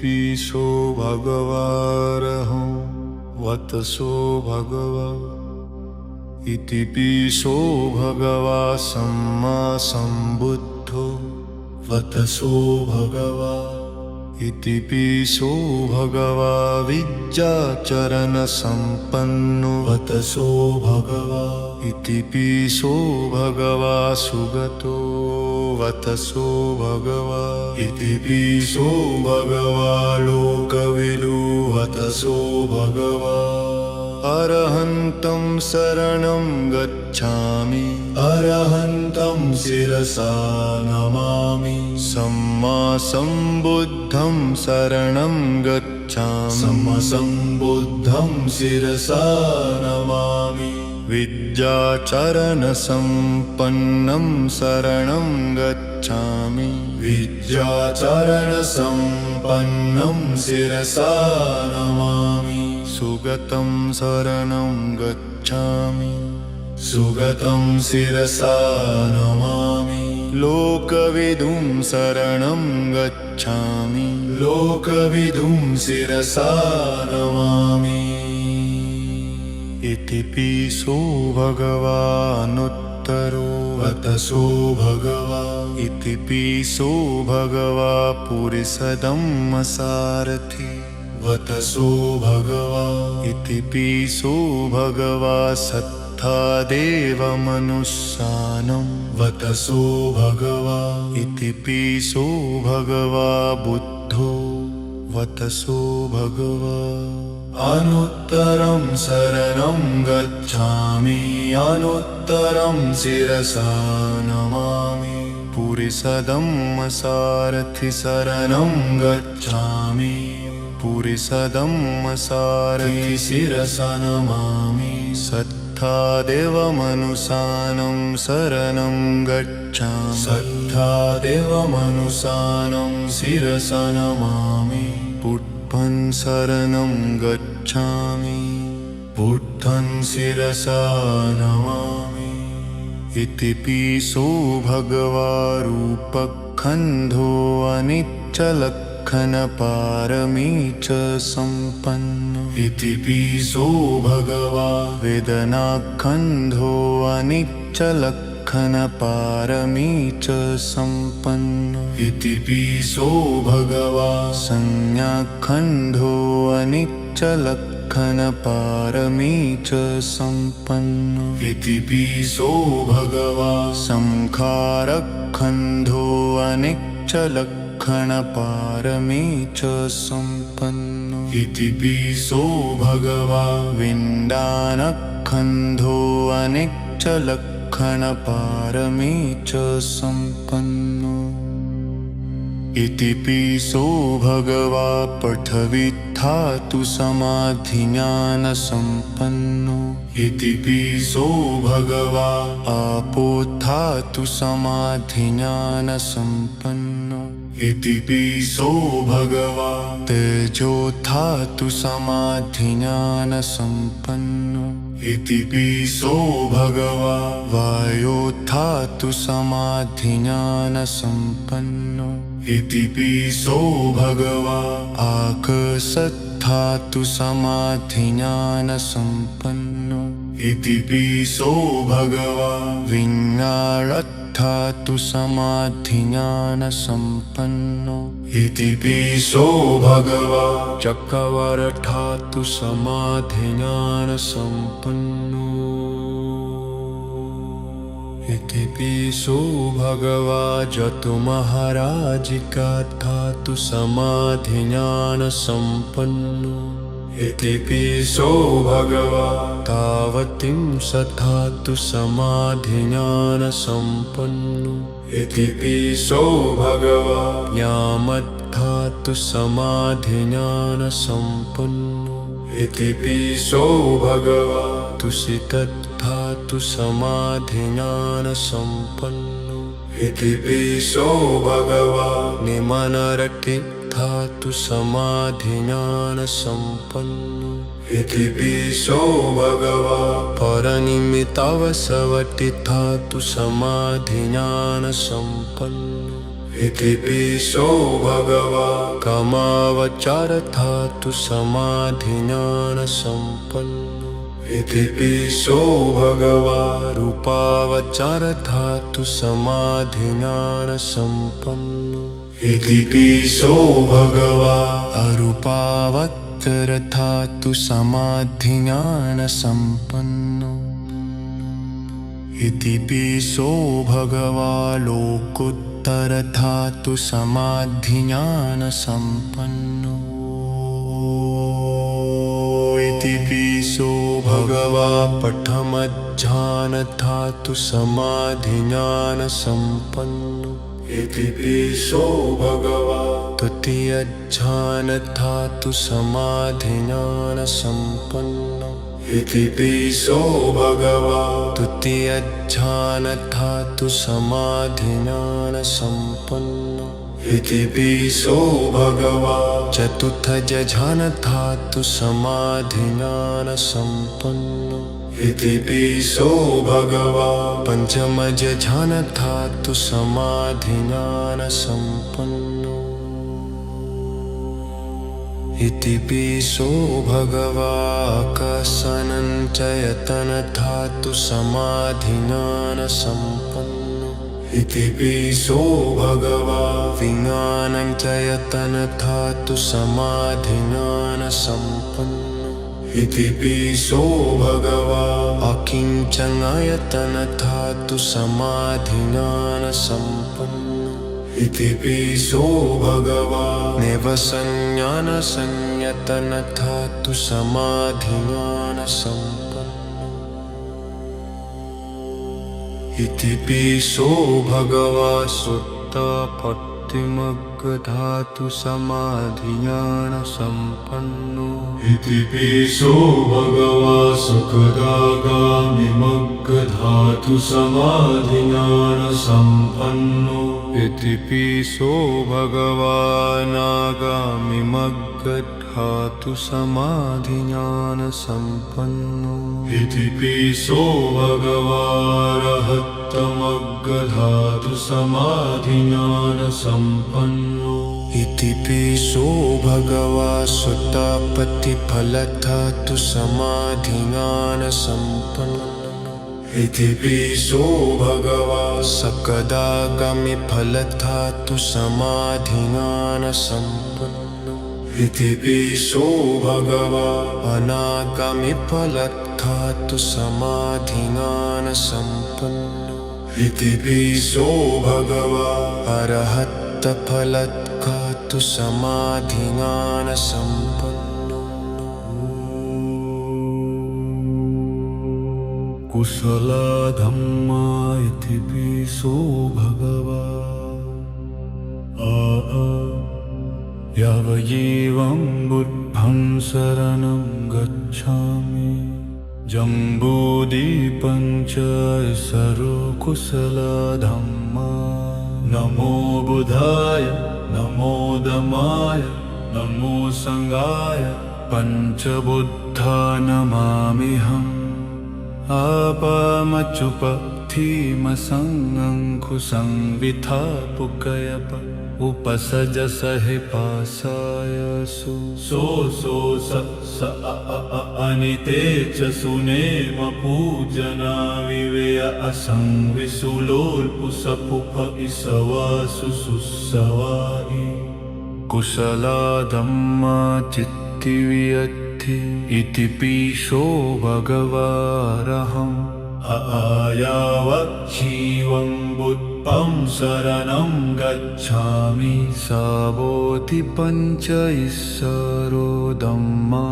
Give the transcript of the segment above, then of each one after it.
पिसो भगवारहं वतसो भगवा इति पिसो भगवा सम्मा सम्बुद्धो वतसो भगवा इति पिसो भगवा विद्याचरण संपन्नो वतसो भगवा इति पिसो भगवा सुगतो वतसो भगवा इति पिसो भगवा लोकविदु वतसो भगवा अरहन्तं शरणं गच्छामि अरहन्तं शिरसा नमामि सम्मा सम्बुद्धं शरणं गच्छामि सम्मा सम्बुद्धं शिरसा नमामि विद्याचरण संपन्नं शरणं गच्छामि विद्याचरण संपन्नं शिरसा नमामि सुगतं शरणं गच्छामि सुगतं शिरसा नमामि लोकविदुं शरणं गच्छामि लोकविदुं शिरसा नमामि इति पिसो भगवानुत्तरो वतसो भगवा इति पिसो भगवा पुरिसधम्मसारथि वतसो भगवा इति पिसो भगवा सत्तादेव मनुष्यानं वतसो भगवा इति पिसो भगवा बुद्धो वतसो भगवा अनुत्तरं शरणं गच्छामि अनुत्तरं शिरसा नमामि पुरिसधम्मसारथि शरणं गच्छामि पुरिसधम्मसारथि शिरसा नमामि सत्तादेवमनुसानं शरणं गच्छामि सत्तादेवमनुसानं शिरसा नमामि बुद्धं शरणं गच्छामि बुद्धं शिरसा नमामि इति पिसो भगवा रूपखण्डो अनिच्चलक्षणपारमी च सम्पन्नो इति पिसो भगवा वेदनाखण्डो अनिच्चलक्षणपारमी च सम्पन्नो इति पिसो भगवा संज्ञाखण्डो अनिच्चलक्षणपारमी च सम्पन्नो इति पिसो भगवा संखारखण्डो अनिच्चलक्षणपारमी च सम्पन्नो इति पिसो भगवा विण्डानखण्डो अनिच्चलक्षणपारमी च सम्पन्नो इति पिसो भगवा पृथिवी धातु समाधिज्ञान सम्पन्नो इति पिसो भगवा आपो धातु समाधिज्ञान सम्पन्नो इति पिसो भगवा तेजो धातु समाधिज्ञान सम्पन्नो इति पिसो भगवा वायो धातु समाधिज्ञान सम्पन्नो इति पिसो भगवा आकाशधातु समाधिज्ञान सम्पन्नो इति पिसो भगवा विज्ञानधातु समाधिज्ञान सम्पन्नो इति पिसो भगवा चक्रवरधातु समाधिज्ञान सम्पन्नो इति पिसो भगवा जतुमहाराजिका धातु समाधिज्ञान सम्पन्नो इति पिसो भगवा तावतीं सधातु समाधिज्ञान सम्पन्नो इति पिसो भगवा यामद्धातु समाधिज्ञान सम्पन्नो इति पिसो भगवा तुसितद्धातु समाधिज्ञान सम्पन्नो इति पिसो भगवा निमनरति धातु समाधिज्ञान सम्पन्नो इति पिसो भगवा परनिमित्तावसवति धातु समाधिज्ञान सम्पन्नो इतिपिसो भगवा कामावचारधातु समाधिज्ञानसम्पन्नो इतिपिसो भगवा रूपावचारधातु समाधिज्ञानसम्पन्नो इतिपिसो भगवा अरूपावचारधातु समाधिज्ञानसम्पन्नो इतिपिसो भगवा लोकोत्तरधातु समाधिज्ञानसम्पन्नो इतिपिसो भगवा प्रथमज्ञानधातु समाधिज्ञानसम्पन्नो इतिपिसो भगवा तृतीयज्ञानधातु समाधिज्ञानसम्पन्नो इतिपिसो भगवा तृतीयज्ञानधातु समाधिज्ञानसम्पन्नो इतिपिसो भगवा चतुर्थज्ञानधातु समाधिज्ञानसम्पन्नो इतिपिसो भगवा पञ्चमज्ञानधातु समाधिज्ञानसम्पन्नो इतिपिसो भगवा आकाशानञ्चयतनधातु समाधिज्ञानसम्पन्नो इतिपिसो भगवा विज्ञानञ्चयतनधातु समाधिज्ञानसम्पन्नो इतिपिसो भगवा अकिञ्चनायतनधातु समाधिज्ञानसम्पन्नो इतिपिसो भगवा नेवसंज्ञानसंज्ञतनधातु समाधिज्ञानसम्पन्नो इतिपिसो भगवा सुत्तापत्तिमग्गधातु समाधिज्ञानसम्पन्नो इतिपिसो भगवा सुखदागामिमग्गधातु समाधिज्ञानसम्पन्नो इतिपिसो भगवा नागामिमग्गधातु समाधिज्ञानसम्पन्नो इतिपिसो भगवा रहत्तमग्गधातु समाधिज्ञानसम्पन्नो इतिपिसो भगवा सुतापतिफलधातु समाधिज्ञानसम्पन्नो इतिपिसो भगवा सकदागामिफलधातु समाधिज्ञानसम्पन्नो इतिपिसो भगवा अनागामिफलधातु समाधिज्ञानसम्पन्नो इतिपिसो भगवा अरहत्तफलधातु समाधिज्ञानसम्पन्नो कुशलधम्मा इतिपिसो भगवा यावयेवं बुद्धं शरणं गच्छामि जम्बूदीपं च सर्वकुशलधम्मा नमो बुधाय नमो धम्माय नमो संगाय पञ्चबुद्धा नमाम्यहम् अपमचुपथिमसङ्गङ्कुसंविथापुकयप उपसजसहि पासायसु सो स अनिते च सुनेम पूजना विवेय असंविसुलोल्पुसपुफ इसवासु सुसवाहि कुशलाधम्मा चित्तिवियत्थि इतिपिसो भगवारहम् आयावच्छीवं बुद्धं शरणं गच्छामि सावोति पञ्च ईश्वरो धम्मा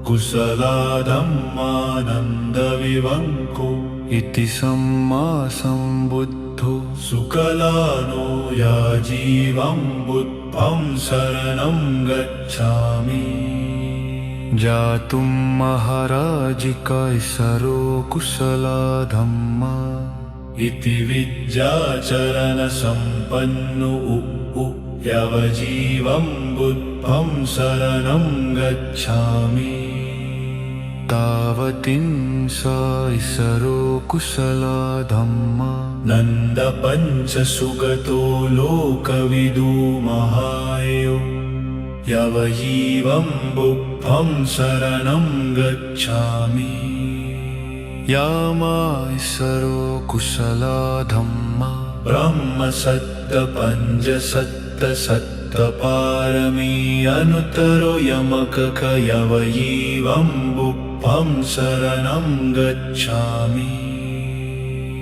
कुशलाधम्मानन्दविवङ्को इति सम्मा सम्बुद्धो सुकलानो याजीवं बुद्धं शरणं गच्छामि जातुं महाराजिकैसरो कुशलाधम्मा इति विद्याचरणसम्पन्नो यवजीवं बुद्धं शरणं गच्छामि तावतिंस इसरो कुशला धम्मा नंद पंच सुगतो लोकविदु महायो यवयीवं बुद्धं शरणं गच्छामि यामा इसरो कुशला धम्मा ब्रह्म सत्य पंच सत्य सत्य पारमी अनुतरो यमक यवयीवं बुद्धं शरणं गच्छामि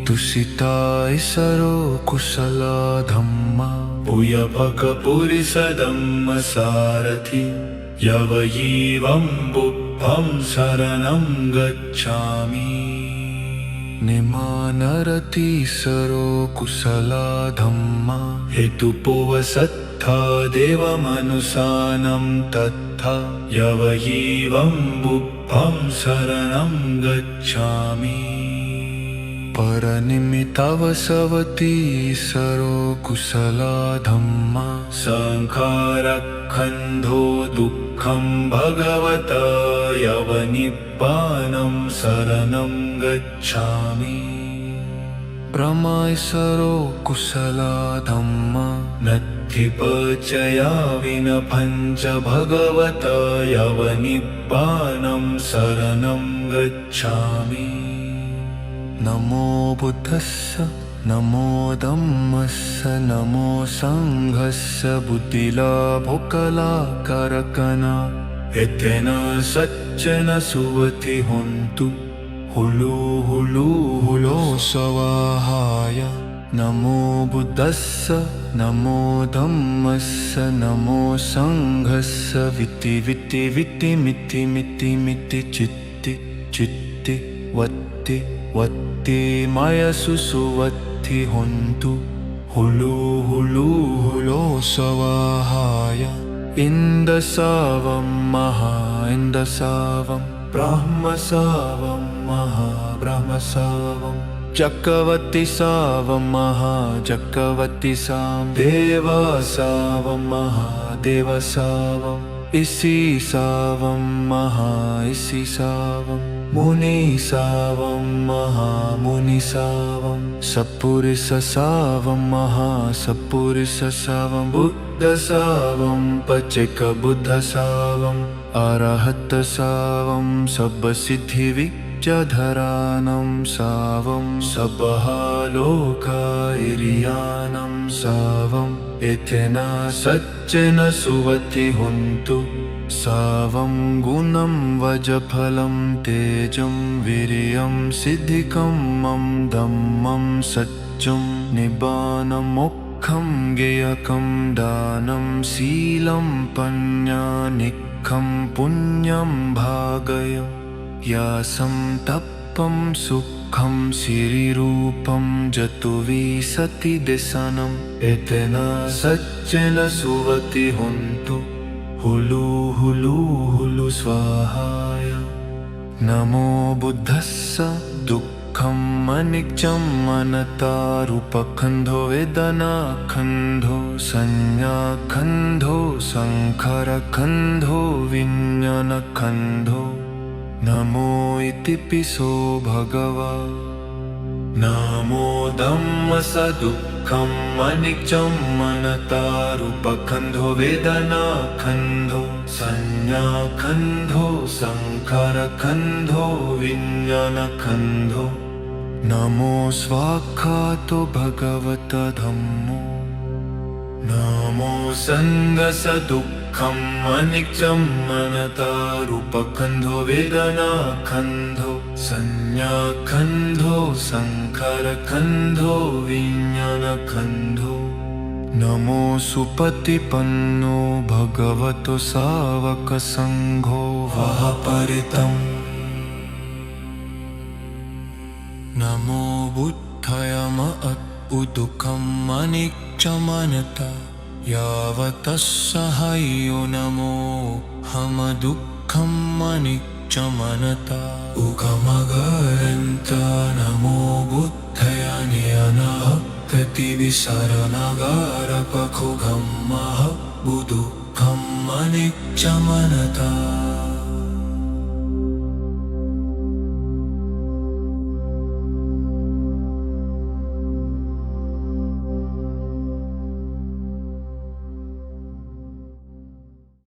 तुसिता इसरो कुशला धम्मा पुयपक पुरिस धम्म सारथि यवयीवं बुद्धं शरणं गच्छामि निमानरति सरो कुशला धम्मा हेतुपुवसत्था देवमनुसानं तथा यवयीवं बुद्धं शरणं गच्छामि परनिमित्तवसवती सरो कुशला धम्मा संखारखन्धो दुःखं भगवता यवनिब्बानं शरणं गच्छामि ब्रह्मैसरो कुशला धम्मा नत्थिपचया विनपञ्च भगवता यवनिब्बानं शरणं गच्छामि नमो बुद्धस्य नमो धम्मस्य नमो संघस्य बुद्धिलाभोकलाकारकना एतेन सज्जन सुवति होन्तु हुलु हुलु हुलो स्वाहाय नमो बुद्धस्य नमो धम्मस्य नमो संघस्य विति विति विति मिति मिति मिति चित्ति चित्ति वत्ति वत्ति माया सुसुवत्ति होन्तु हुलु हुलु हुलो स्वाहाय इन्दसावं महा इन्दसावं ब्रह्मसावं महा ब्रह्मसावं चक्रवती सावं महा चक्रवती सां देवासावं महा देवसावं इसी सावं महा इसी सावं मुनि सावं महा मुनि सावं सपुरुष सावं महा सपुरुष सावं बुद्ध सावं पचक बुद्ध सावं अरहत सावं सब सिद्धि विद्याधरानं सावं सबहालोकायिरियानं सावं एतेन सज्जन सुवति होन्तु सावं गुणं वजफलं तेजं वीर्यं सिद्धिकं मम धम्मं सत्यं निबानं मोक्षं गेयकं दानं शीलं पञ्चानिकं पुण्यं भागय यासं तपं सुखं सिरिरूपं जतुविसति देशनम् एतेन सज्जन सुवति होन्तु हुलु हुलु हुलु स्वाहाय नमो बुद्धस्य दुःखम् अनित्यम् अनतारूपखण्डो वेदनाखण्डो संज्ञाखण्डो संखारखण्डो विज्ञानखण्डो नमो इतिपिसो भगवा नमो धम्मसदुःखम् अनित्यम् अनतारूपखण्डो वेदनाखण्डो संज्ञाखण्डो संखारखण्डो विज्ञानखण्डो नमो स्वाक्षातो भगवत धम्मो नमो संगसदुःखम् अनित्यम् अनतारूपखण्डो वेदनाखण्डो संज्ञाखण्डो संखारखण्डो विज्ञानखण्डो नमो सुपतिपन्नो भगवतो सावकसङ्घो वःपरितम् नमो बुद्धाय उदुःखम् अनित्यमनता यावतस्सहायो नमो हमदुःखम् अनित्यमनता उगमगरन्त नमो बुद्धाय नियनः प्रतिविसरणगारपखुगमः बुदुःखम् अनित्यमनता